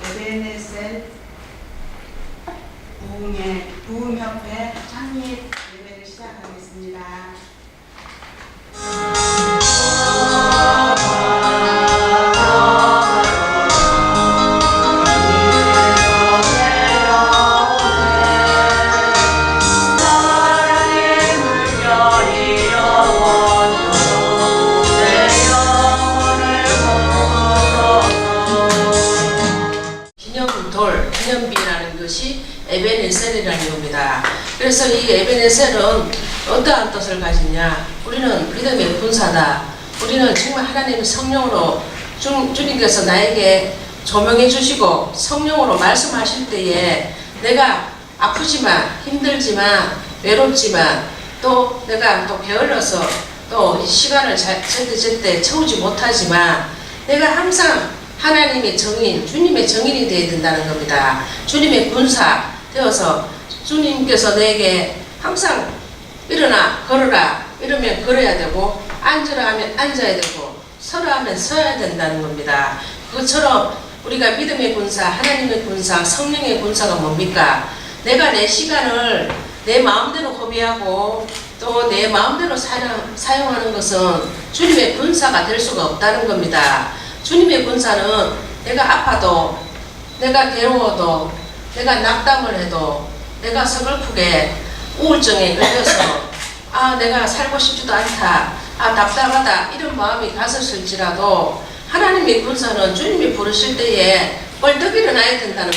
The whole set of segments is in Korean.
에베네셀 부흥협회 창립 예배를 시작하겠습니다. 기념비라는 것이 에베네셀이라는 겁니다. 그래서 이 에베네셀은 어떠한 뜻을 가지냐? 우리는 믿음의 군사다. 우리는 정말 하나님의 성령으로 주님께서 나에게 조명해 주시고 성령으로 말씀하실 때에 내가 아프지만 힘들지만 외롭지만 또 내가 또 게을러서 또 시간을 제때 채우지 못하지만 내가 항상 하나님의 정인, 주님의 정인이 되어야 된다는 겁니다. 주님의 군사 되어서 주님께서 내게 항상 일어나 걸어라 이러면 걸어야 되고 앉으라 하면 앉아야 되고 서라 하면 서야 된다는 겁니다. 그것처럼 우리가 믿음의 군사, 하나님의 군사, 성령의 군사가 뭡니까? 내가 내 시간을 내 마음대로 허비하고 또 내 마음대로 사용하는 것은 주님의 군사가 될 수가 없다는 겁니다. 주님의 군사는 내가 아파도 내가 괴로워도 내가 낙담을 해도 내가 서글프게 우울증에 걸려서 내가 살고 싶지도 않다, 답답하다 이런 마음이 갔을지라도 하나님의 군사는 주님이 부르실 때에 벌떡 일어나야 된다는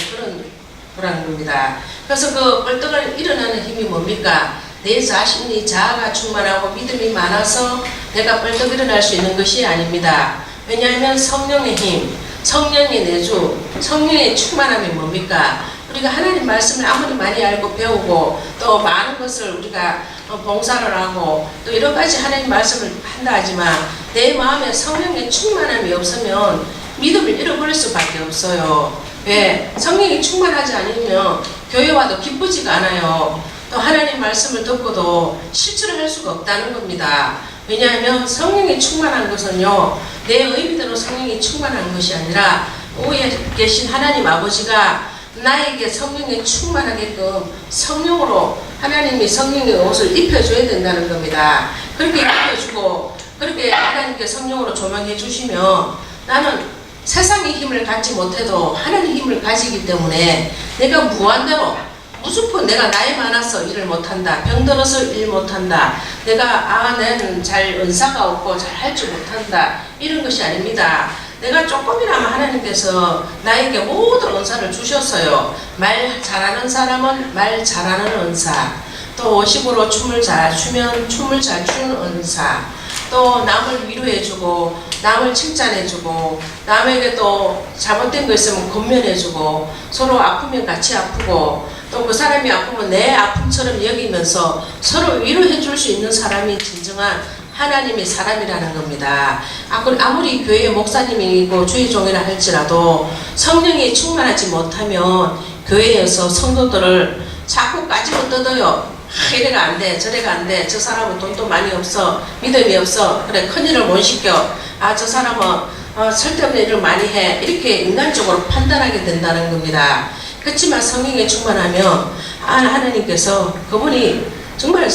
그런 겁니다. 그래서 그 벌떡 일어나는 힘이 뭡니까? 내 자신이 자아가 충만하고 믿음이 많아서 내가 벌떡 일어날 수 있는 것이 아닙니다. 왜냐하면 성령의 힘, 성령의 내주, 성령의 충만함이 뭡니까? 우리가 하나님 말씀을 아무리 많이 알고 배우고 또 많은 것을 우리가 봉사를 하고 또 여러 가지 하나님 말씀을 한다 하지만 내 마음에 성령의 충만함이 없으면 믿음을 잃어버릴 수밖에 없어요. 왜? 성령이 충만하지 않으면 교회 와도 기쁘지가 않아요. 또 하나님 말씀을 듣고도 실천을 할 수가 없다는 겁니다. 왜냐하면 성령이 충만한 것은요, 내 의미대로 성령이 충만한 것이 아니라 위에 계신 하나님 아버지가 나에게 성령이 충만하게끔 성령으로 하나님이 성령의 옷을 입혀줘야 된다는 겁니다. 그렇게 입혀주고 그렇게 하나님께 성령으로 조명해 주시면 나는 세상의 힘을 갖지 못해도 하나님의 힘을 가지기 때문에 내가 무한대로 무조건 내가 나이 많아서 일을 못한다, 병들어서 일 못한다, 내가 나는 잘 은사가 없고 잘 할 줄 못한다 이런 것이 아닙니다. 내가 조금이나마 하나님께서 나에게 모든 은사를 주셨어요. 말 잘하는 사람은 말 잘하는 은사, 또 워십으로 춤을 잘 추면 춤을 잘 추는 은사, 또 남을 위로해주고 남을 칭찬해주고 남에게 또 잘못된 거 있으면 권면해주고 서로 아프면 같이 아프고 또 그 사람이 아프면 내 아픔처럼 여기면서 서로 위로해줄 수 있는 사람이 진정한 하나님의 사람이라는 겁니다. 아무리 교회 목사님이고 주의 종이라 할지라도 성령이 충만하지 못하면 교회에서 성도들을 자꾸 까지고 뜯어요. 이래가 안 돼, 저래가 안 돼, 저 사람은 돈도 많이 없어, 믿음이 없어, 그래 큰일을 못 시켜, 저 사람은 쓸데없는 일을 많이 해, 이렇게 인간적으로 판단하게 된다는 겁니다. 그렇지만 성령에 충만하면 하나님께서 그분이 정말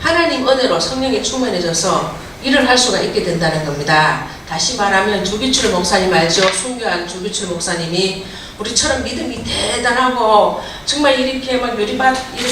하나님 은혜로 성령이 충만해져서 일을 할 수가 있게 된다는 겁니다. 다시 말하면 주기철 목사님 알죠? 순교한 주기철 목사님이 우리처럼 믿음이 대단하고 정말 이렇게 막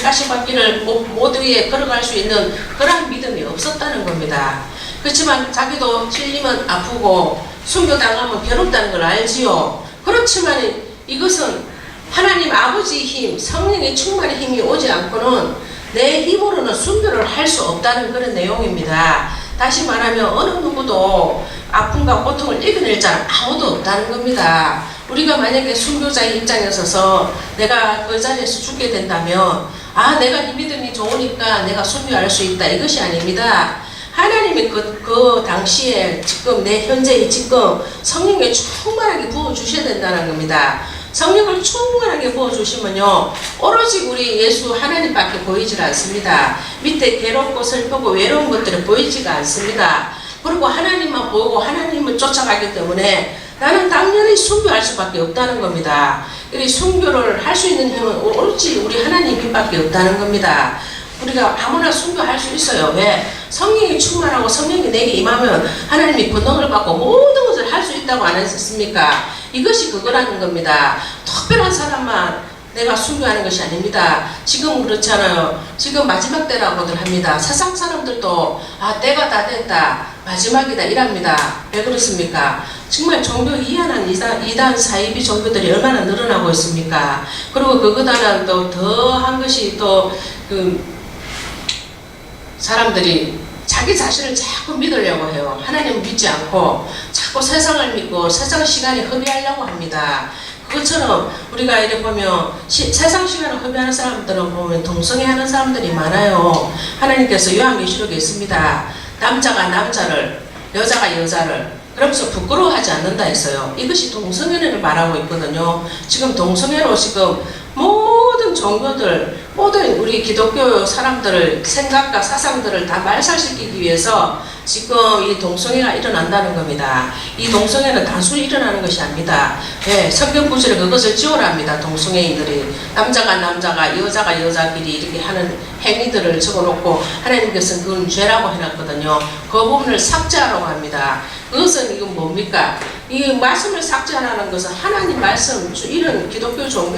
가시밭길을 모두 위에 걸어갈 수 있는 그런 믿음이 없었다는 겁니다. 그렇지만 자기도 찔리면 아프고 순교당하면 괴롭다는 걸 알지요. 그렇지만 이것은 하나님 아버지의 힘, 성령의 충만의 힘이 오지 않고는 내 힘으로는 순교를 할 수 없다는 그런 내용입니다. 다시 말하면 어느 누구도 아픔과 고통을 이겨낼 자는 아무도 없다는 겁니다. 우리가 만약에 순교자의 입장에 서서 내가 그 자리에서 죽게 된다면 내가 이 믿음이 좋으니까 내가 순교할 수 있다 이것이 아닙니다. 하나님이 그 당시에 지금 내 현재의 지금 성령에 충만하게 부어주셔야 된다는 겁니다. 성령을 충분하게 부어주시면요, 오로지 우리 예수 하나님밖에 보이질 않습니다. 밑에 괴롭고 슬프고 외로운 것들이 보이지가 않습니다. 그리고 하나님만 보고 하나님을 쫓아가기 때문에 나는 당연히 순교할 수밖에 없다는 겁니다. 이 순교를 할 수 있는 힘은 오로지 우리 하나님 힘밖에 없다는 겁니다. 우리가 아무나 순교할 수 있어요. 왜? 성령이 충만하고 성령이 내게 임하면 하나님이 권능을 받고 모든 것을 할 수 있다고 안 했습니까? 이것이 그거라는 겁니다. 특별한 사람만 내가 순교하는 것이 아닙니다. 지금 그렇잖아요. 지금 마지막 때라고들 합니다. 세상 사람들도 때가 다 됐다, 마지막이다 이랍니다. 왜 그렇습니까? 정말 종교 이한한 이단 사이비 종교들이 얼마나 늘어나고 있습니까? 그리고 그거보다는 또 더한 것이 또 사람들이 자기 자신을 자꾸 믿으려고 해요. 하나님을 믿지 않고 자꾸 세상을 믿고 세상 시간에 허비하려고 합니다. 그것처럼 우리가 이렇게 보면 세상 시간을 허비하는 사람들은 보면 동성애하는 사람들이 많아요. 하나님께서 요한계시록에 있습니다. 남자가 남자를, 여자가 여자를 그러면서 부끄러워하지 않는다 했어요. 이것이 동성애를 말하고 있거든요. 지금 동성애로 지금 모든 종교들, 모든 우리 기독교 사람들을 생각과 사상들을 다 말살시키기 위해서 지금 이 동성애가 일어난다는 겁니다. 이 동성애는 단순히 일어나는 것이 아닙니다. 성경 구절에 그것을 지우랍니다. 동성애인들이 남자가 남자가 여자가 여자끼리 이렇게 하는 행위들을 적어놓고 하나님께서는 그건 죄라고 해놨거든요. 그 부분을 삭제하라고 합니다. 그것은 이건 뭡니까? 이 말씀을 삭제하라는 것은 하나님 말씀, 이런 기독교 종교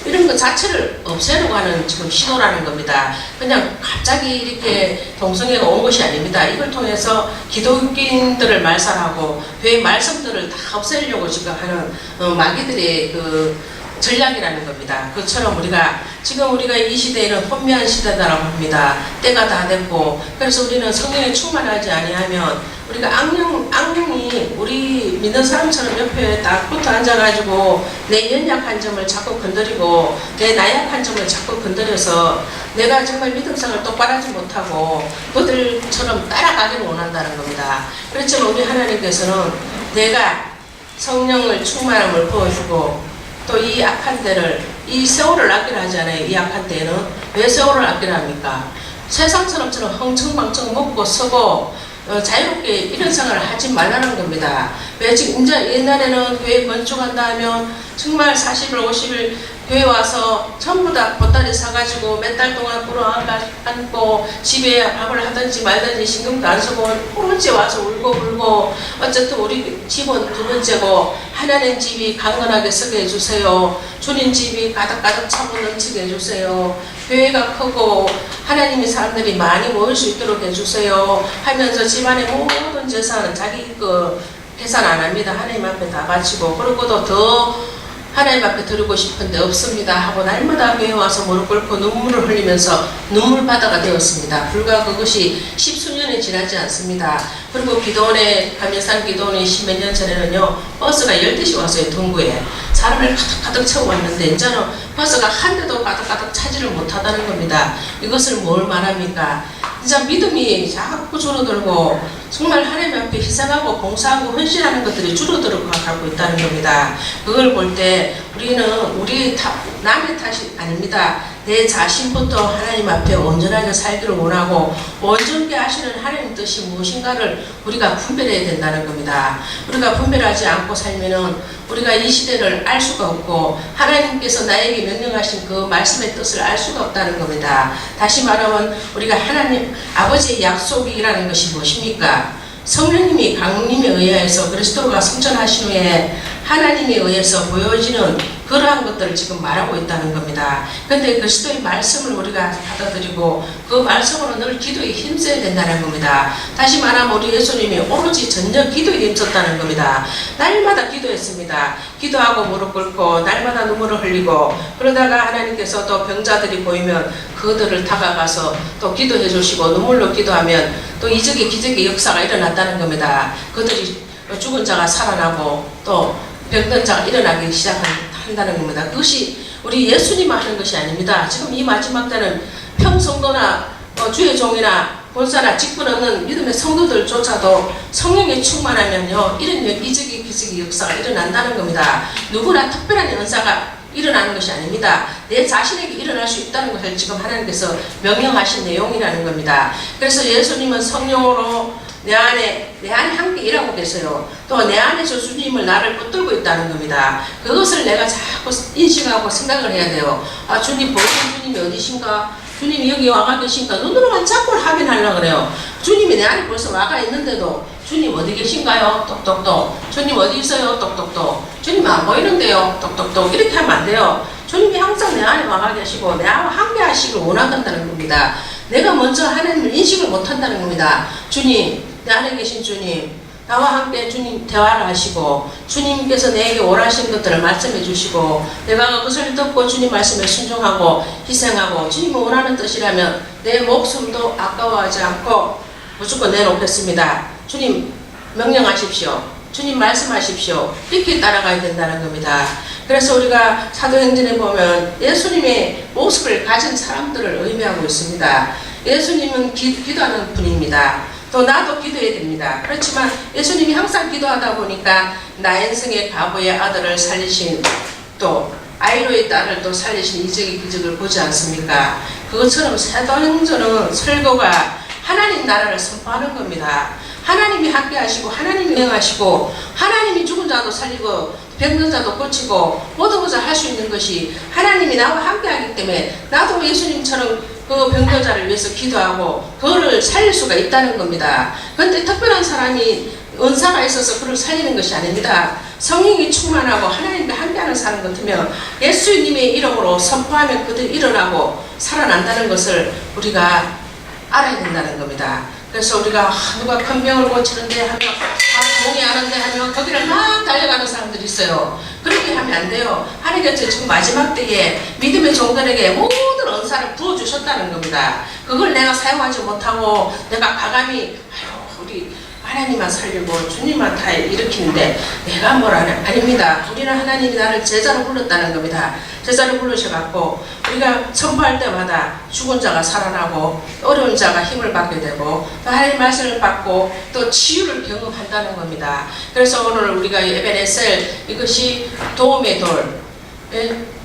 이런 것 자체를 없애려고 하는 지금 시도라는 겁니다. 그냥 갑자기 이렇게 동성애가 온 것이 아닙니다. 이걸 통해서 기독교인들을 말살하고 교회 말씀들을 다 없애려고 지금 하는 마귀들의 전략이라는 겁니다. 그처럼 우리가 지금 우리가 이 시대에는 혼미한 시대다라고 합니다. 때가 다 됐고, 그래서 우리는 성령에 충만하지 아니하면 우리가 악령이 우리 믿는 사람처럼 옆에 딱 붙어 앉아가지고 내 연약한 점을 자꾸 건드리고 내 나약한 점을 자꾸 건드려서 내가 정말 믿음상을 똑바로 하지 못하고 그들처럼 따라가기를 원한다는 겁니다. 그렇지만 우리 하나님께서는 내가 성령을 충만함을 부어주고 또 이 악한 때를, 이 세월을 아끼라 하잖아요. 이 악한 때는 왜 세월을 아끼라 합니까? 세상처럼 흥청망청 먹고 쓰고 자유롭게 이런 생활을 하지 말라는 겁니다. 왜 지금 이제 옛날에는 교회 건축한다 하면 정말 40일 50일 교회 와서 전부 다 보따리 사가지고 몇 달 동안 끌어안고 집에 밥을 하든지 말든지 신경도 안 쓰고 오로지 와서 울고 불고 어쨌든 우리 집은 두 번째고 하나님 집이 강건하게 서게 해주세요. 주님 집이 가득가득 차고 넘치게 해주세요. 교회가 크고 하나님의 사람들이 많이 모일 수 있도록 해주세요 하면서 집안의 모든 재산은 자기 계산 안 합니다. 하나님 앞에 다 바치고, 그리고도 더 하나님 앞에 드리고 싶은데 없습니다 하고 날마다 교회 와서 무릎 꿇고 눈물을 흘리면서 눈물바다가 되었습니다. 불과 그것이 10수년이 지나지 않습니다. 그리고 기도원에 감리산 기도원에 10몇 년 전에는요, 버스가 10대씩 왔어요. 동구에 사람을 가득가득 채워 왔는데 이제는 버스가 한 대도 가득가득 차지를 못하다는 겁니다. 이것을 뭘 말합니까? 진짜 믿음이 자꾸 줄어들고 정말 하나님 앞에 희생하고 봉사하고 헌신하는 것들이 줄어들고 가고 있다는 겁니다. 그걸 볼 때 우리는 남의 탓이 아닙니다. 내 자신부터 하나님 앞에 온전하게 살기를 원하고 온전케 하시는 하나님 뜻이 무엇인가를 우리가 분별해야 된다는 겁니다. 우리가 분별하지 않고 살면은 우리가 이 시대를 알 수가 없고 하나님께서 나에게 명령하신 그 말씀의 뜻을 알 수가 없다는 겁니다. 다시 말하면 우리가 하나님 아버지의 약속이라는 것이 무엇입니까? 성령님이 강림에 의해서 그리스도가 승천하신 후에 하나님에 의해서 보여지는 그러한 것들을 지금 말하고 있다는 겁니다. 그런데 그리스도의 말씀을 우리가 받아들이고 그 말씀으로 늘 기도에 힘써야 된다는 겁니다. 다시 말하면 우리 예수님이 오로지 전혀 기도에 힘썼다는 겁니다. 날마다 기도했습니다. 기도하고 무릎 꿇고 날마다 눈물을 흘리고, 그러다가 하나님께서 또 병자들이 보이면 그들을 다가가서 또 기도해 주시고 눈물로 기도하면 또 이적의 기적의 역사가 일어났다는 겁니다. 그들이 죽은 자가 살아나고 또 병든 자가 일어나기 시작한다는 겁니다. 그것이 우리 예수님 하는 것이 아닙니다. 지금 이 마지막 때는 평성도나 주의 종이나 본사나 직분 없는 믿음의 성도들조차도 성령에 충만하면요 이런 이적이 기적이 역사가 일어난다는 겁니다. 누구나 특별한 은사가 일어나는 것이 아닙니다. 내 자신에게 일어날 수 있다는 것을 지금 하나님께서 명령하신 내용이라는 겁니다. 그래서 예수님은 성령으로 내 안에 함께 일하고 계세요. 또 내 안에서 주님을 나를 붙들고 있다는 겁니다. 그것을 내가 자꾸 인식하고 생각을 해야 돼요. 아, 주님 보이는 주님이 어디신가? 주님이 여기 와가 계신가? 눈으로만 자꾸 확인하려고 그래요. 주님이 내 안에 벌써 와가 있는데도 주님 어디 계신가요? 똑똑똑. 주님 어디 있어요? 똑똑똑. 주님 안 보이는데요? 똑똑똑. 이렇게 하면 안 돼요. 주님이 항상 내 안에 와가 계시고 내와 함께 하시길 원한다는 겁니다. 내가 먼저 하나님을 인식을 못한다는 겁니다. 주님, 내 안에 계신 주님, 나와 함께 주님 대화를 하시고 주님께서 내게 원하시는 것들을 말씀해 주시고 내가 그것을 듣고 주님 말씀에 순종하고 희생하고 주님이 원하는 뜻이라면 내 목숨도 아까워하지 않고 무조건 내놓겠습니다. 주님 명령하십시오. 주님 말씀하십시오. 이렇게 따라가야 된다는 겁니다. 그래서 우리가 사도행전에 보면 예수님의 모습을 가진 사람들을 의미하고 있습니다. 예수님은 기도하는 분입니다. 또 나도 기도해야 됩니다. 그렇지만 예수님이 항상 기도하다 보니까 나인성의 과부의 아들을 살리신 또 아이로의 딸을 또 살리신 이적의 기적을 보지 않습니까? 그것처럼 사도행전은 설교가 하나님 나라를 선포하는 겁니다. 하나님이 함께 하시고 하나님이 명하시고 하나님이 죽은 자도 살리고 병든 자도 고치고 모든 것을 할 수 있는 것이 하나님이 나와 함께 하기 때문에 나도 예수님처럼 그 병자를 위해서 기도하고 그거를 살릴 수가 있다는 겁니다. 그런데 특별한 사람이 은사가 있어서 그를 살리는 것이 아닙니다. 성령이 충만하고 하나님과 함께하는 사람 같으면 예수님의 이름으로 선포하면 그들이 일어나고 살아난다는 것을 우리가 알아야 된다는 겁니다. 그래서 우리가 누가 큰 병을 고치는데 하면 동의하는데 하면 거기를 막 달려가는 사람들이 있어요. 그렇게 하면 안 돼요. 하나님께서 지금 마지막 때에 믿음의 종들에게 모든 은사를 부어주셨다는 겁니다. 그걸 내가 사용하지 못하고 내가 과감히 우리 하나님만 살리고 주님만 다 일으키는데 내가 뭘 하냐? 아닙니다. 우리는 하나님이 나를 제자로 불렀다는 겁니다. 제자로 부르셔갖고 우리가 선포할 때마다 죽은 자가 살아나고 어려운 자가 힘을 받게 되고 또 하나님 말씀을 받고 또 치유를 경험한다는 겁니다. 그래서 오늘 우리가 에베네셀 이것이 도움의 돌,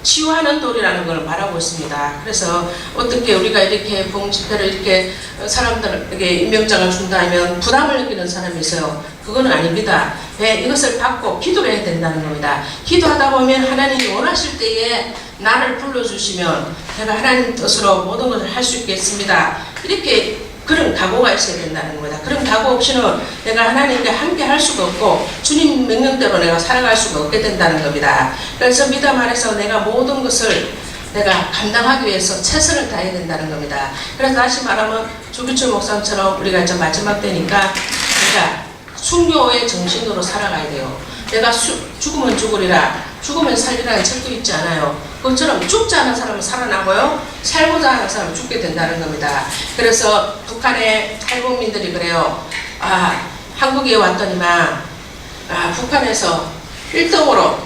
치유하는 돌이라는 걸 말하고 있습니다. 그래서 어떻게 우리가 이렇게 봉집회를 이렇게 사람들에게 임명장을 준다면 부담을 느끼는 사람이 있어요. 그건 아닙니다. 왜? 이것을 받고 기도를 해야 된다는 겁니다. 기도하다 보면 하나님이 원하실 때에 나를 불러주시면 제가 하나님 뜻으로 모든 것을 할 수 있겠습니다. 이렇게 그런 각오가 있어야 된다는 겁니다. 그런 각오 없이는 내가 하나님께 함께 할 수가 없고 주님 명령대로 내가 살아갈 수가 없게 된다는 겁니다. 그래서 미담 안에서 내가 모든 것을 내가 감당하기 위해서 최선을 다해야 된다는 겁니다. 그래서 다시 말하면 조규철 목사님처럼 우리가 이제 마지막 때니까 내가 순교의 정신으로 살아가야 돼요. 내가 죽으면 죽으리라, 죽으면 살리라는 책도 있지 않아요. 그것처럼 죽지 않은 사람은 살아나고요, 살고자 하는 사람은 죽게 된다는 겁니다. 그래서 북한의 탈북민들이 그래요. 아, 한국에 왔더니만 북한에서 1등으로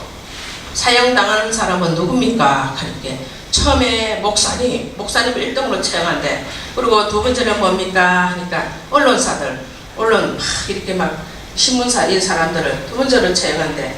사형당하는 사람은 누굽니까? 그렇게 처음에 목사님을 1등으로 채용한대. 그리고 두 번째는 뭡니까? 하니까 언론 이렇게 막 신문사 이 사람들을 두 번째로 채용한대.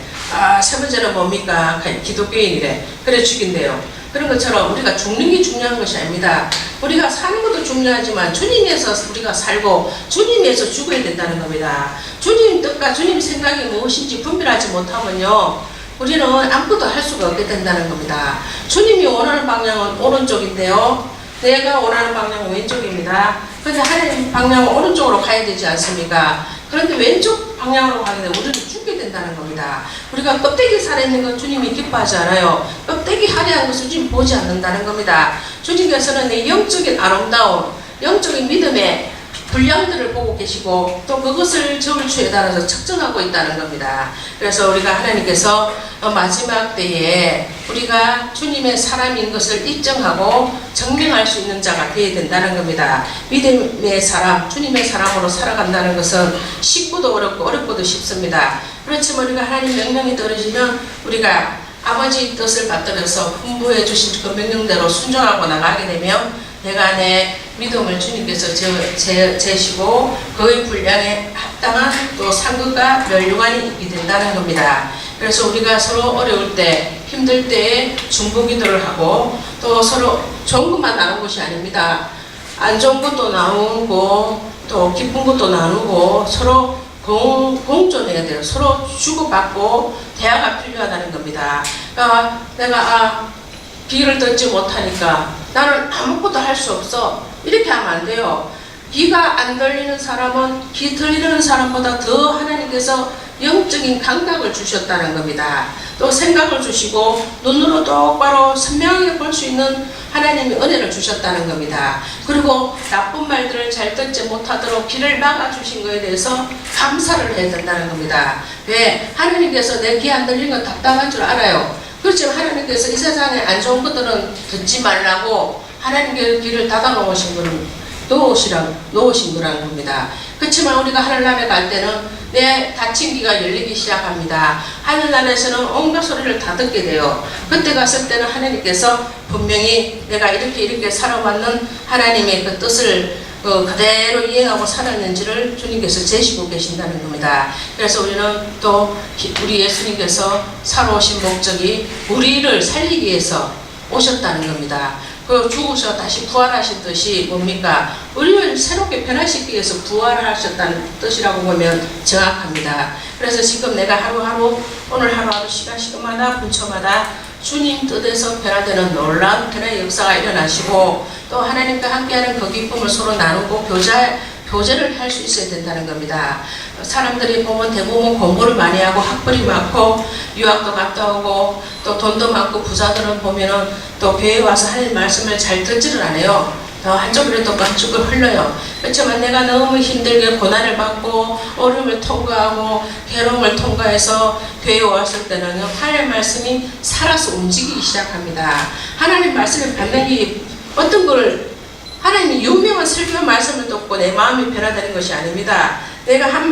세 번째는 뭡니까? 기독교인이래. 그래 죽인대요. 그런 것처럼 우리가 죽는 게 중요한 것이 아닙니다. 우리가 사는 것도 중요하지만 주님에서 우리가 살고 주님에서 죽어야 된다는 겁니다. 주님 뜻과 주님 생각이 무엇인지 분별하지 못하면요, 우리는 아무것도 할 수가 없게 된다는 겁니다. 주님이 원하는 방향은 오른쪽인데요, 내가 원하는 방향은 왼쪽입니다. 그런데 하나님 방향은 오른쪽으로 가야 되지 않습니까? 그런데 왼쪽 방향으로 가게 되면 우리는 죽게 된다는 겁니다. 우리가 껍데기 살아있는 건 주님이 기뻐하지 않아요. 껍데기 화려한 것을 주님 보지 않는다는 겁니다. 주님께서는 내 영적인 아름다움, 영적인 믿음의 분량들을 보고 계시고 또 그것을 저울추에 따라서 측정하고 있다는 겁니다. 그래서 우리가 하나님께서 마지막 때에 우리가 주님의 사람인 것을 입증하고 증명할 수 있는 자가 되어야 된다는 겁니다. 믿음의 사람, 주님의 사람으로 살아간다는 것은 쉽고도 어렵고 어렵고도 쉽습니다. 그렇지만 우리가 하나님 명령이 떨어지면 우리가 아버지 뜻을 받들어서 분부해 주신 그 명령대로 순종하고 나가게 되면 내가 내 믿음을 주님께서 재시고 그의 분량에 합당한 또 상급과 멸류관이 있게 된다는 겁니다. 그래서 우리가 서로 어려울 때, 힘들 때에 중보기도를 하고 또 서로 좋은 것만 나누는 것이 아닙니다. 안 좋은 것도 나누고 또 기쁜 것도 나누고 서로 공존해야 돼요. 서로 주고받고 대화가 필요하다는 겁니다. 그러니까 내가 귀를 듣지 못하니까 나는 아무것도 할 수 없어. 이렇게 하면 안 돼요. 귀가 안 들리는 사람은 귀 들리는 사람보다 더 하나님께서 영적인 감각을 주셨다는 겁니다. 또 생각을 주시고 눈으로 똑바로 선명하게 볼 수 있는 하나님의 은혜를 주셨다는 겁니다. 그리고 나쁜 말들을 잘 듣지 못하도록 귀를 막아주신 것에 대해서 감사를 해야 된다는 겁니다. 왜? 하나님께서 내 귀 안 들리는 건 답답한 줄 알아요. 그렇지만 하나님께서 이 세상에 안 좋은 것들은 듣지 말라고 하나님께서 귀를 닫아 놓으신 거는 놓으신 거라는 겁니다. 그렇지만 우리가 하늘나라에 갈 때는 내 닫힌 귀가 열리기 시작합니다. 하늘나라에서는 온갖 소리를 다 듣게 돼요. 그때 갔을 때는 하나님께서 분명히 내가 이렇게 살아왔는 하나님의 그 뜻을 그대로 이행하고 살았는지를 주님께서 제시고 계신다는 겁니다. 그래서 우리는 또 우리 예수님께서 살아오신 목적이 우리를 살리기 위해서 오셨다는 겁니다. 그 죽으셔 다시 부활하신 뜻이 뭡니까? 우리를 새롭게 변화시키기 위해서 부활하셨다는 뜻이라고 보면 정확합니다. 그래서 지금 내가 하루하루 오늘 하루하루 시간마다 분초마다 주님 뜻에서 변화되는 놀라운 변화의 역사가 일어나시고 또 하나님과 함께하는 그 기쁨을 서로 나누고 교제를 할 수 있어야 된다는 겁니다. 사람들이 보면 대부분 공부를 많이 하고 학벌이 많고 유학도 갔다 오고 또 돈도 많고 부자들은 보면은 또 교회에 와서 하나님 말씀을 잘 듣지를 않아요. 한쪽으로 또 한쪽으로 흘러요. 그렇지만 내가 너무 힘들게 고난을 받고 어려움을 통과하고 괴로움을 통과해서 교회에 왔을 때는 하나님 말씀이 살아서 움직이기 시작합니다. 하나님 말씀을 받는 게 어떤 걸 하나님이 유명한 설교 말씀을 듣고 내 마음이 변화되는 것이 아닙니다. 내가 한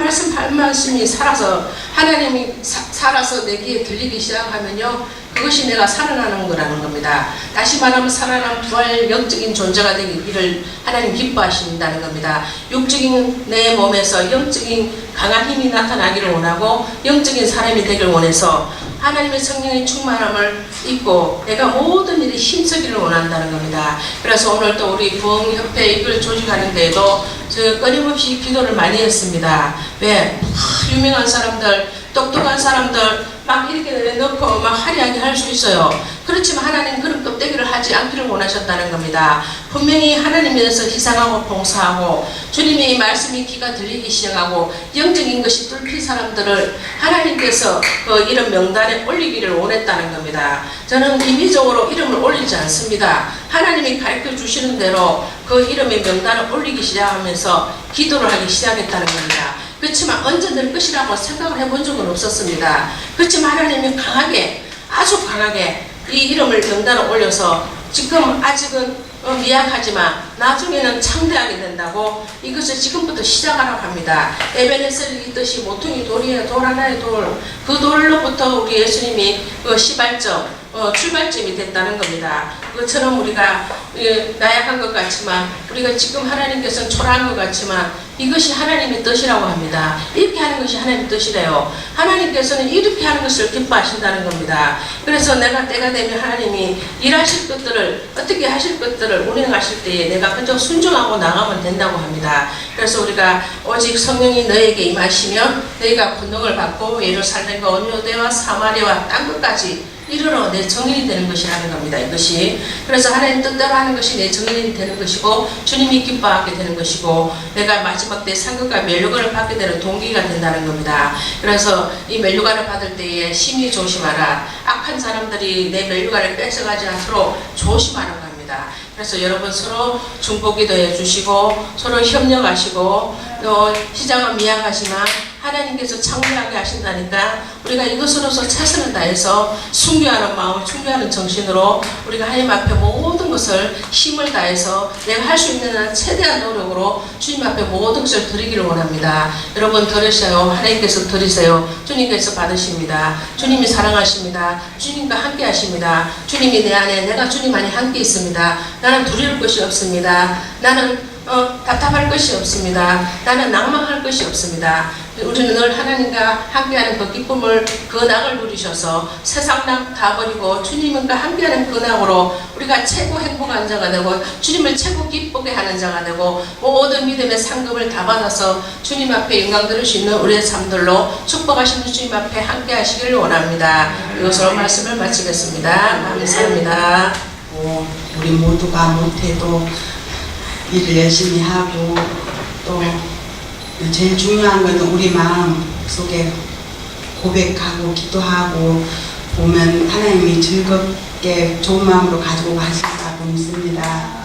말씀이 살아서 하나님이 살아서 내 귀에 들리기 시작하면요 그것이 내가 살아나는 거라는 겁니다. 다시 말하면 살아난 부활 영적인 존재가 되기를 하나님 기뻐하신다는 겁니다. 육적인 내 몸에서 영적인 강한 힘이 나타나기를 원하고 영적인 사람이 되기를 원해서 하나님의 성령의 충만함을 입고 내가 모든 일에 힘쓰기를 원한다는 겁니다. 그래서 오늘 또 우리 부흥협회 이걸 조직하는 데에도 저 끊임없이 기도를 많이 했습니다. 왜? 유명한 사람들, 똑똑한 사람들 막 이렇게 내놓고 막 화려하게 할 수 있어요. 그렇지만 하나님 그런 껍데기를 하지 않기를 원하셨다는 겁니다. 분명히 하나님에서 희생하고 봉사하고 주님의 말씀이 귀가 들리기 시작하고 영적인 것이 뚫힌 사람들을 하나님께서 그 이름 명단에 올리기를 원했다는 겁니다. 저는 임의적으로 이름을 올리지 않습니다. 하나님이 가르쳐 주시는 대로 그 이름의 명단을 올리기 시작하면서 기도를 하기 시작했다는 겁니다. 그렇지만 언제 늘 것이라고 생각을 해본 적은 없었습니다. 그렇지만 하나님이 강하게 아주 강하게 이 이름을 명단에 올려서 지금 아직은 미약하지만 나중에는 창대하게 된다고 이것을 지금부터 시작하라고 합니다. 에베네셀의 뜻이 모퉁이 돌이에요. 돌 하나의 돌. 그 돌로부터 우리 예수님이 그 시발점 출발점이 됐다는 겁니다. 그것처럼 우리가 나약한 것 같지만 우리가 지금 하나님께서는 초라한 것 같지만 이것이 하나님의 뜻이라고 합니다. 이렇게 하는 것이 하나님의 뜻이래요. 하나님께서는 이렇게 하는 것을 기뻐하신다는 겁니다. 그래서 내가 때가 되면 하나님이 일하실 것들을 어떻게 하실 것들을 운행하실 때에 내가 그저 순종하고 나가면 된다고 합니다. 그래서 우리가 오직 성령이 너에게 임하시면 너희가 권능을 받고 예루살렘과 온유대와 사마리아와 땅 끝까지 이르러 내 정인이 되는 것이라는 겁니다. 이것이 그래서 하나님 뜻대로 하는 것이 내 정인이 되는 것이고 주님이 기뻐하게 되는 것이고 내가 마지막 때 상급과 멸류관을 받게 되는 동기가 된다는 겁니다. 그래서 이 멸류관을 받을 때에 심히 조심하라. 악한 사람들이 내 멸류관을 뺏어가지 않도록 조심하는 겁니다. 그래서 여러분 서로 중보기도 해주시고 서로 협력하시고 또 시장은 미약하지만 하나님께서 창조하게 하신다니까 우리가 이것으로서 최선을 다해서 순교하는 마음, 순교하는 정신으로 우리가 하나님 앞에 모든 것을 힘을 다해서 내가 할 수 있는 한 최대한 노력으로 주님 앞에 모든 것을 드리기를 원합니다. 여러분 들으세요. 하나님께서 드리세요. 주님께서 받으십니다. 주님이 사랑하십니다. 주님과 함께 하십니다. 주님이 내 안에, 내가 주님 안에 함께 있습니다. 나는 두려울 것이 없습니다. 나는 답답할 것이 없습니다. 나는 낭망할 것이 없습니다. 우리는 늘 하나님과 함께하는 그 기쁨을, 그 낙을 누리셔서 세상 낙 다 버리고 주님과 함께하는 그 낙으로 우리가 최고 행복한 자가 되고 주님을 최고 기쁘게 하는 자가 되고 모든 믿음의 상급을 다 받아서 주님 앞에 영광 드릴 수 있는 우리의 삶들로 축복하시는 주님 앞에 함께 하시기를 원합니다. 이것으로 말씀을 마치겠습니다. 감사합니다. 우리 모두가 못해도 일을 열심히 하고 또 제일 중요한 것은 우리 마음 속에 고백하고 기도하고 보면 하나님이 즐겁게 좋은 마음으로 가지고 가신다고 믿습니다.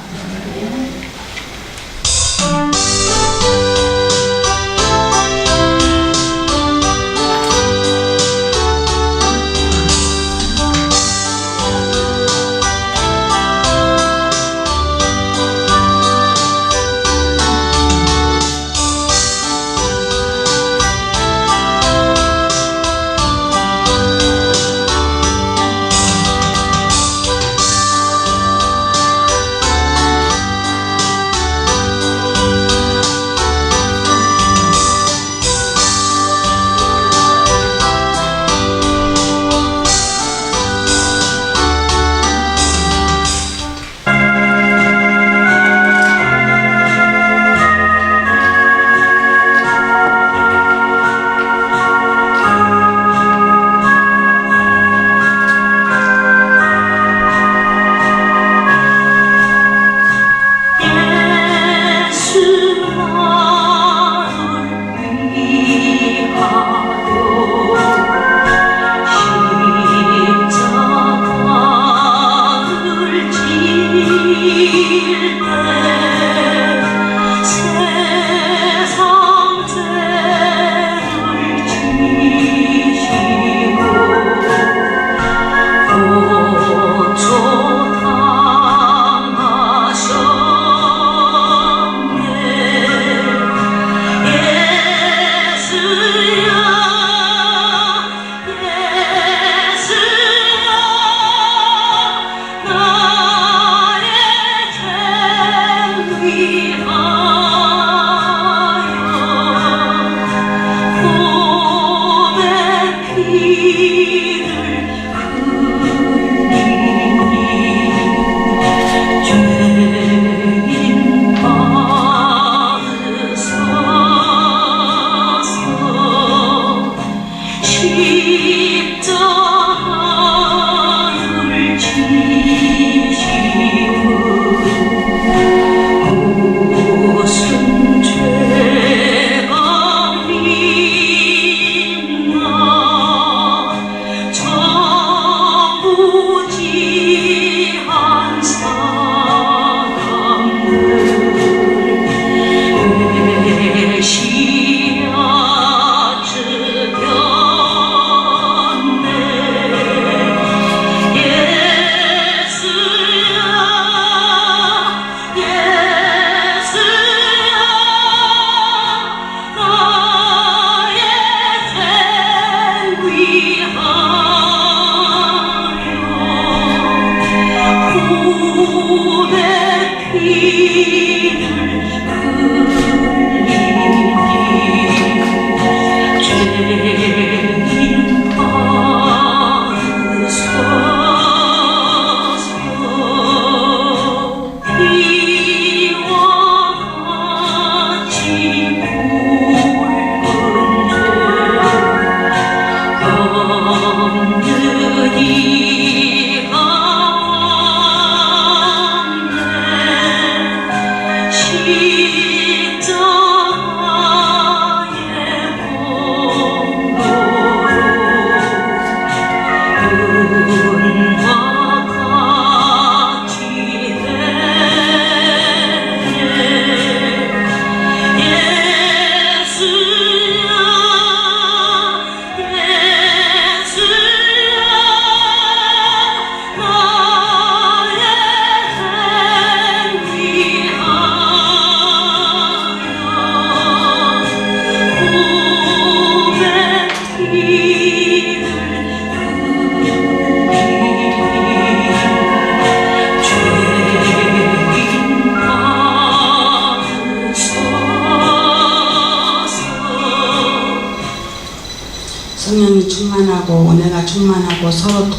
성령이 충만하고 은혜가 충만하고 서로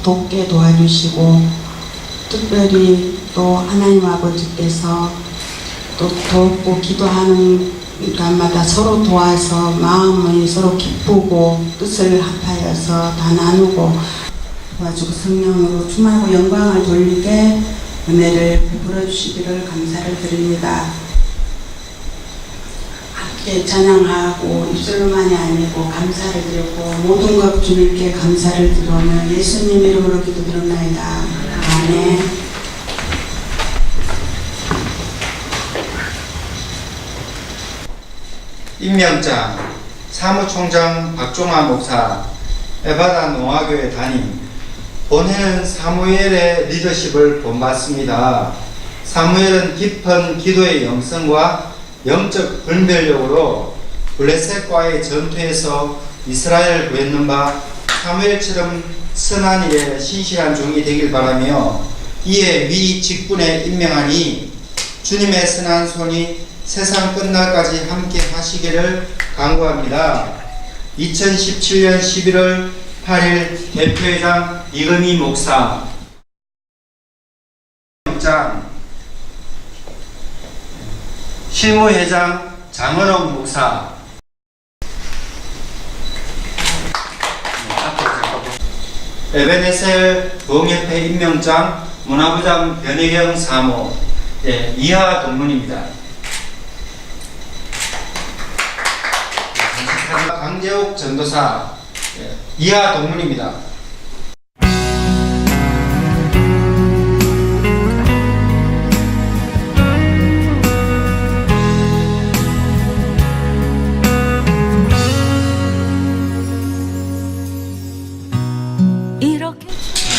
돕게 도와주시고 특별히 또 하나님 아버지께서 또 돕고 기도하는 날마다 서로 도와서 마음이 서로 기쁘고 뜻을 합하여서 다 나누고 도와주고 성령으로 충만하고 영광을 돌리게 은혜를 베풀어 주시기를 감사를 드립니다. 함께 찬양하고 입술로만이 아니고 감사를 드리고 모든 것 주님께 감사를 드리며 예수님 이름으로 기도드립나이다. 아멘. 임명장 사무총장 박종화 목사 에바다 농화교회 담임. 본회는 사무엘의 리더십을 본받습니다. 사무엘은 깊은 기도의 영성과 영적 분별력으로 블레셋과의 전투에서 이스라엘을 구했는 바 사무엘처럼 선한 일에 신실한 종이 되길 바라며 이에 위 직분에 임명하니 주님의 선한 손이 세상 끝날까지 함께 하시기를 간구합니다. 2017년 11월 8일 대표회장 이금희 목사, 영장 실무회장 장은옥 목사, 에베네셀 부흥협회 임명장 문화부장 변혜경 사모, 이하 동문입니다. 강재욱 전도사, 이하 동문입니다.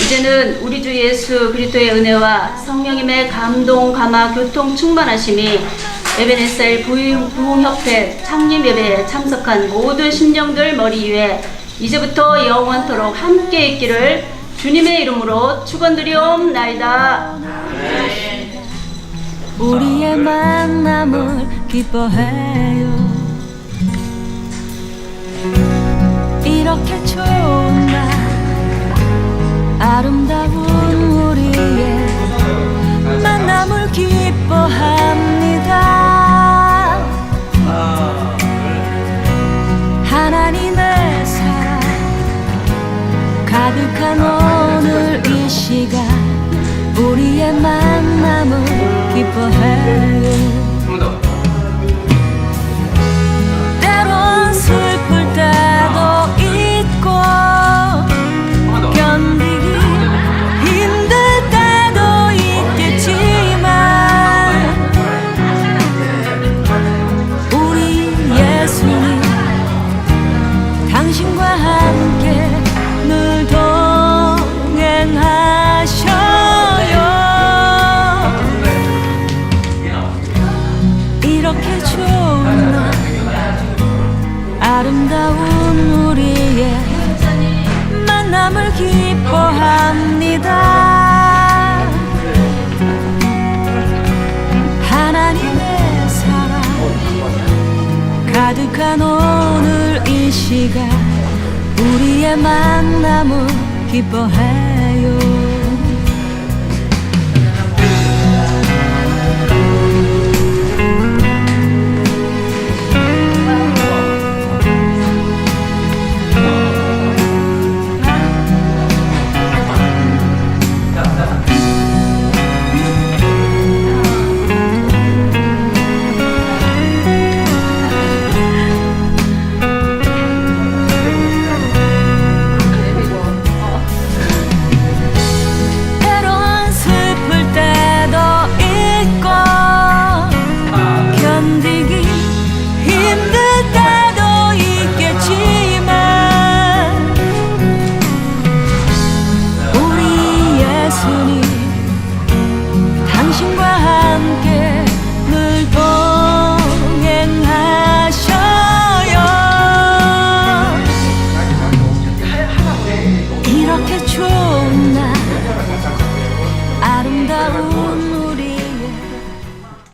이제는 우리 주 예수 그리스도의 은혜와 성령님의 감동, 감화, 교통 충만하심이 에베네셀 부흥협회 창립 예배에 참석한 모든 심령들 머리 위에 이제부터 영원토록 함께 있기를 주님의 이름으로 축원드리옵나이다. 우리의 만남을 기뻐해요. 이렇게 좋은 날 아름다운 우리의 만남을 기뻐합니다. 하나님의 사랑 가득한 오늘 이 시간 우리의 만남을 기뻐해요. 때론 슬플 때도 있고 견디기 힘들 때도 있겠지만 우리 예수님 당신과 함께 늘 동행하셔요. 이렇게 좋은 날 아름다운 우리의 만남을 기뻐합니다. 하나님의 사랑 가득한 오늘 이 시간 우리의 만남을 기뻐해